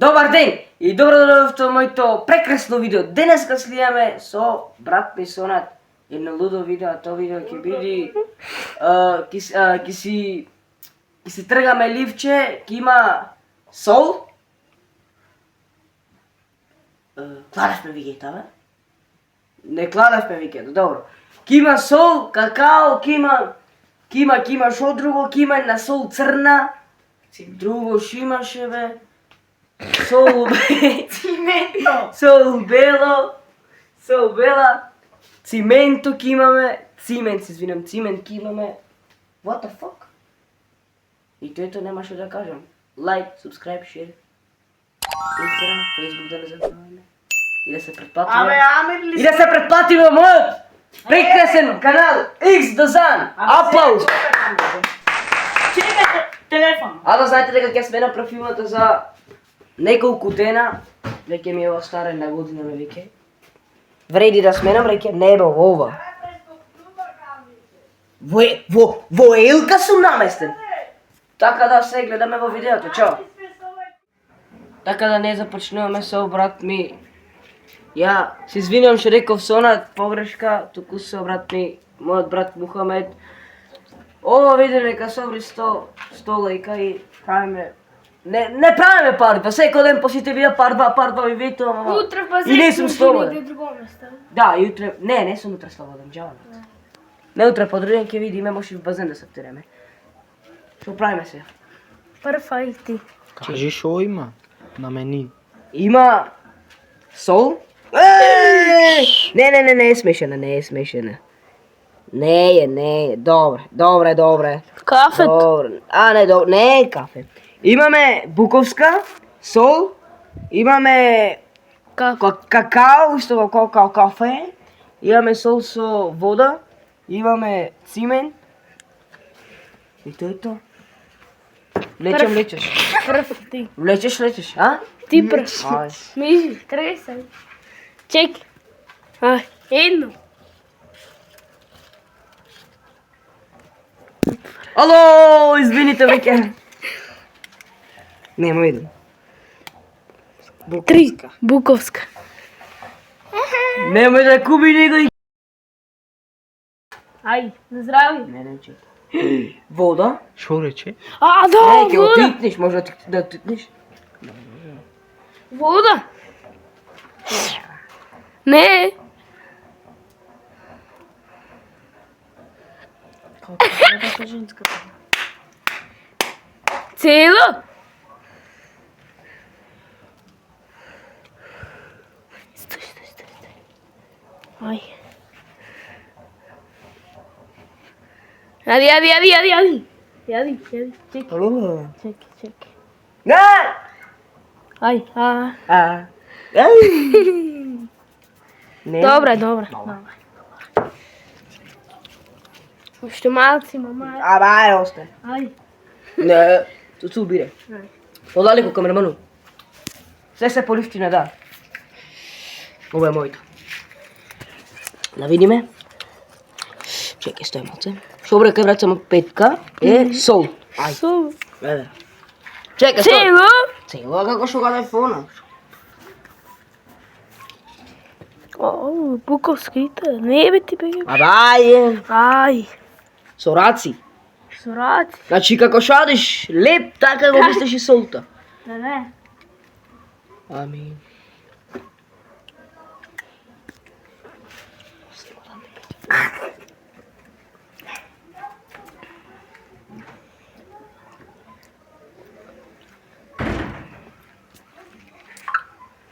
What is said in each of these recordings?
Добар ден и добро дојдовте во моето прекрасно видео. Денеска слијаме со брат ми Сонат едно лудо видео, а тоа видео ќе биде ќе си тргаме ливче, ќе има сол. Кладевме веќе, бе? Не кладевме веќе, добро. Ќе има сол, какао, ќе има шо друго, ќе има на сол црна. Друго шо имаше, бе? Сол Cimenто. Сол бела, цименто ќе имаме, цимент ќе имаме. What the fuck? И тоа немаше да кажам. Лайк, subscribe, share. Instagram, Facebook да не забравяме. И да се претплатиме. И да се претплатиме во мојот прекрасен канал X Дозан. Аплауз. Чекайте телефон. А да знаете дека ќе сменам профилната за неколку дена, веќе ми е остарен на година веќе. Вреди да сменам, реќе не бе ова. Во елка сум наместен. Така да се гледаме во видеото, чао. Така да не започнуваме со брат ми. Ја се извинувам што реков Сонат, погрешка, туку со брат ми, мојот брат Мухамед. Ова видео нека собри 100 лајка и правиме. Не правиме пари, па секој ден по сите видеа пар два и вето, ама. Утре па И не сум слободен. негде друго место. Да, и утре, не сум утре слободен, джавам. Не утре подруден ќе видиме, може и в базен да се втереме. Што правиме се? Прв ајти. Кажи шо има на мени. Има сол. Не е смешена, не е смешена. Не е, добре. Кафет. Добре. Не, добре, не е кафе. Имаме буковска, сол, имаме какао, исто како кафе, имаме сол со вода, имаме цимен. И тоа е тоа. Лечеш. Прв ти. Лечеш, а? Ти прв. Ај. Мижи, тргај се. Чек. Едно. Ало, извините веќе. Нема идем. Три. Буковска. Нема да куби него и... Ај, на здравје. Не, чекай. Вода. Шо рече? Да, Ќе вода. отитнеш, може да отитнеш. Вода. Не. Како женска. Цело. Стой. Ај. Јади. Чек. Ало. Чек. Не! Ај, Не. Добре. Уште малци, мама. Ајде, остане. Ај. Не, ту бире. Ај. Подалеку камераману. Се поливчина, да. Ова е мојто. Да видиме. Чекај, стој малце. Шо брека брат само петка е сол. Ај. Сол. Еве. Чекај, стој. Цело. Цело, како шо гаде фона. Буковските. Не бе ти беге. Ај. Ај. Со раци. Сураци. Значи како шадиш леп, така го мислиш и солта. Не. Ами.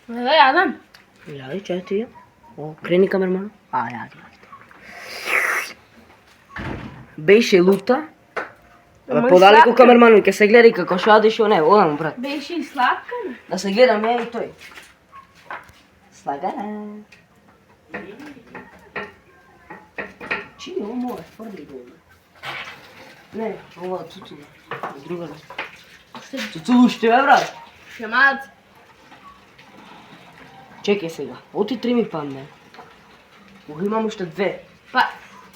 Јадам. Јади, чај ти ја. О, крени камерман. Јади. Беше лута. Подалеку камерману, ќе се гледа и како шадиш, не, одам брат. Беше и сладка. Да се гледам ја и тој. Слагана. Чи ово моја, тврди го. Не, ова цуцу. Друга да. Цуцу уште бе брат. Шемат. Чекај сега. Оти 3 ми падне. Кога имам уште 2. Па,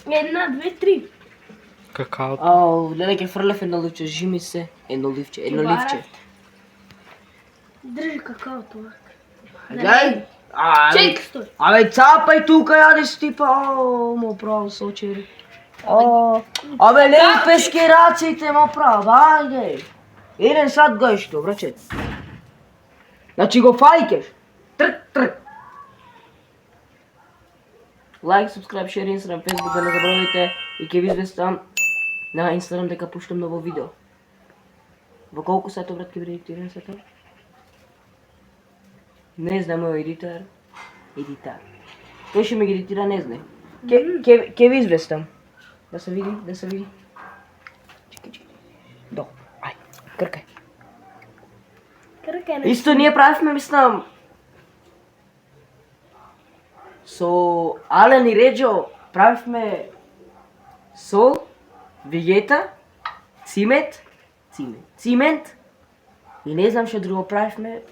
1, 2, 3. Какао. Гледај ќе фрлев едно ливче, жими се. Едно ливче. Држи какаото овак. Гледај. Чек, стој. Абе, цапај тука, јадеш ти па, мо право сочери. Абе, лепески раците, мо право, ајде. Еден сад гајшто, брачет. Значи го фајкеш. Трк, трк. Лайк, subscribe, share, Instagram, Facebook, да не забравяйте и ќе ви известам на Instagram дека пуштам ново видео. Во колку сато, брат, ќе биде едитиран сето? Не знам, мој едитар. Тој ќе ме ги едитира, не знам. Ќе ви известам. Да се види. Чекај. До, ај, кркај. Кркај. Исто ние правивме, мислам, со Ален и Реджо правивме сол, вегета, цимент и не знам што друго правивме.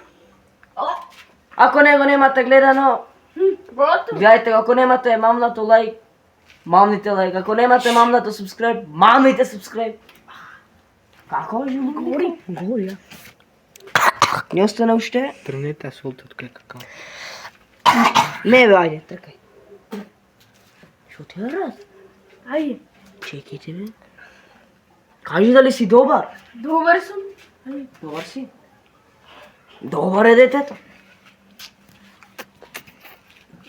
Ако него немате гледано, Готово. гледајте, ако немате мамнато лайк, мамните лайк, ако немате мамнато субскрайб, мамните субскрайб. Како е живо? Гори, ја. Не остана уште? Трнете солта од кај какао. Не бе, ајде, тркај. Шо ти рад? Ајде. Чекайте бе. Кажи дали си добар. Добар сум. Ајде. Добар си. Добар е детето.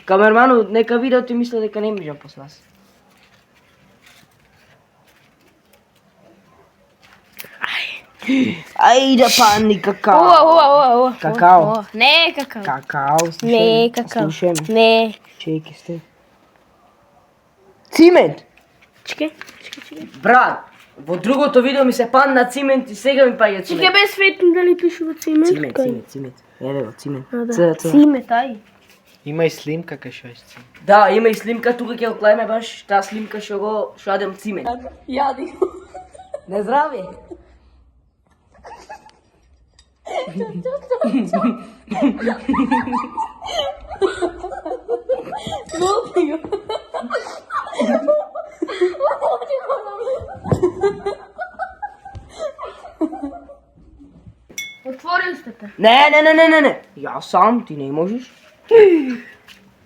Камерману, нека видео ти мисля дека не мижам после вас. Ајде пани какао. Ова. Какао. Не какао. Какао, слушај. Не какао. Слушај ме. Не. Чеки сте. Цимент. Чекај. Брат, во другото видео ми се падна цимент и сега ми паѓа цимент. Чекај без светно дали пишува цимент. Цимент. Еве го, цимент. Да. Цимент, ај. Има и слимка кај што е. Да, има и слимка, тука ќе го клеме баш таа слимка што јадем цимент. Јади. Не здраве. Отвори устата. Не. Јас сам, ти не можеш.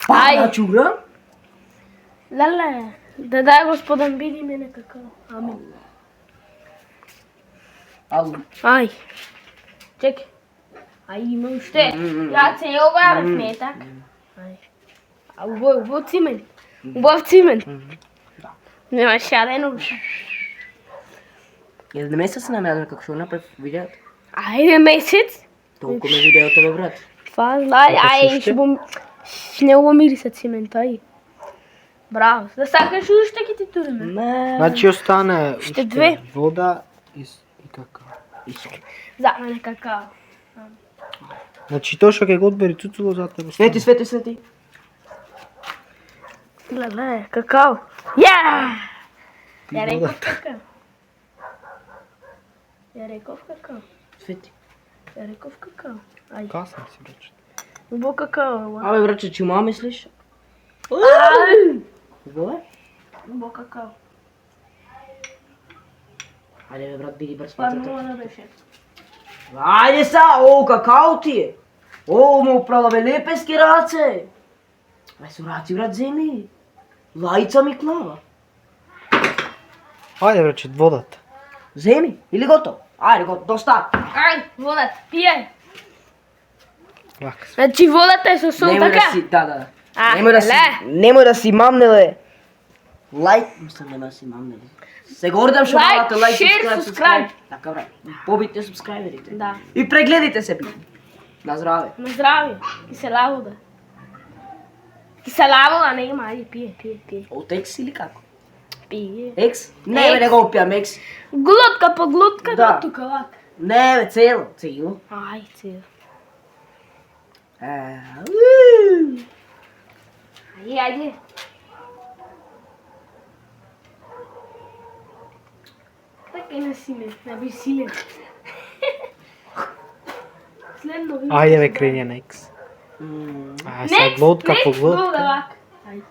Паја чура. Леле. Да дај Господан биди мене какао. Амин. Ало. Ај. Чекај. Ај, има уште. Ја цел барав метак. Ај. А убав цимент. Убав цимент. Нема шадено. Еден месец не ме како што направи видеото. Ајде месец. Толку ме видеото бе брат. Фазлај, ај, ще не мириса цимент, ај. Браво. Да сакаш уште ќе ти туриме. Не. Значи остане Уште две. вода и какао. За мене какао. Значи тоа што ќе го одбери цуцуло за тебе. Свети. Леле, какао. Ја! Ја реков какао. Свети. Ја реков какао. Ај. Касам си рече. Убо какао. Абе браче, чума мислиш? Ај. Го е? Убо какао. Ајде бе брат, биди брз Парно пацата. не беше. Ајде са, какао ти е. Мо правиле лепески раце. Ај со раци брат земи. Лајца ми клава. Ајде рече водата. Земи, или готово? Ајде готово, доста. Ај, водата, пијај. Вака. Значи водата е со сол Немој да така? си, да. А, Немој да си мамнеле. Лајк, мислам нема да си мамнеле. Се гордам што Лајк, малате лајк, шер, subscribe. Така брат, побите субскрајберите. Да. И прегледите се би. На здраве. На здравје. Киселавода. Киселавода не има, ајде, пие. От екс или како? Пие. Екс? Не бе, не го пијам екс. Глутка по глутка Да. до тука, лак. Не бе, цело. Ај, цел. Ајде. Така на силен, на би силен. Следно видео. Ајде бе крење на X. А сега глотка по глотка. лак. Ајде.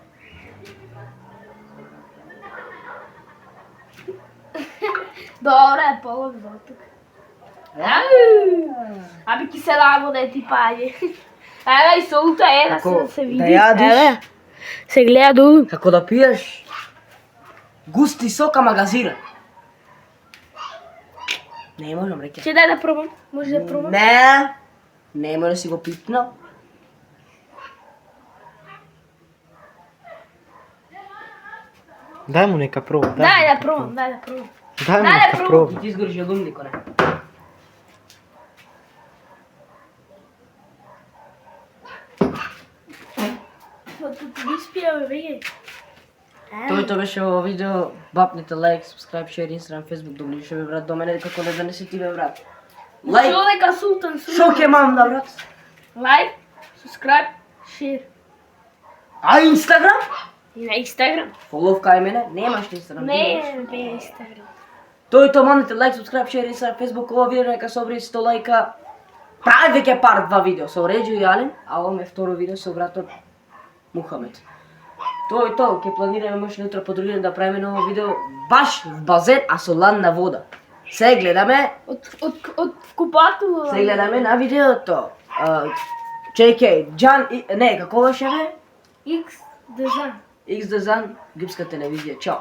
Добре, полог до тука. Аби кисела вода е ти паѓе. Еве и солта е да се види. Да јадиш? Еве. Се гледа долу. Како да пиеш густи сок, ама газиран. Не можам реќа. Ќе дај да пробам. Може да пробам? Не може да си го пипнал. Дај му нека проба. Дај да пробам, дај да пробам. Дај му Дај да нека пробам. проба. И ти изгориш јадумнико, не? Ти спија, веќе. Тоа беше ово видео. Бапнете лайк, subscribe, share, Instagram, Facebook, доближи бе брат до мене, како да донесе ти бе брат. Лайк, Човека султан. шо ќе мам да брат? Лайк, subscribe, share. А Инстаграм? И на Инстаграм. Фолов кај мене, немаш Инстаграм. Не, бе Инстаграм. Тоа мамнете лайк, subscribe, share, Instagram, Facebook, ова видео нека собри 100 лајка. Прави веќе пар 2 видео со Реджо и Ален, а ова е второ видео со братот Мухамед. Тоа ќе планираме може утре по другиот да правиме ново видео баш в базен, а со ладна вода. Се гледаме, Од купату. се гледаме на видеото. JK, Джан, не, како беше бе? X Дезан. X Дезан, гипска телевизија, чао.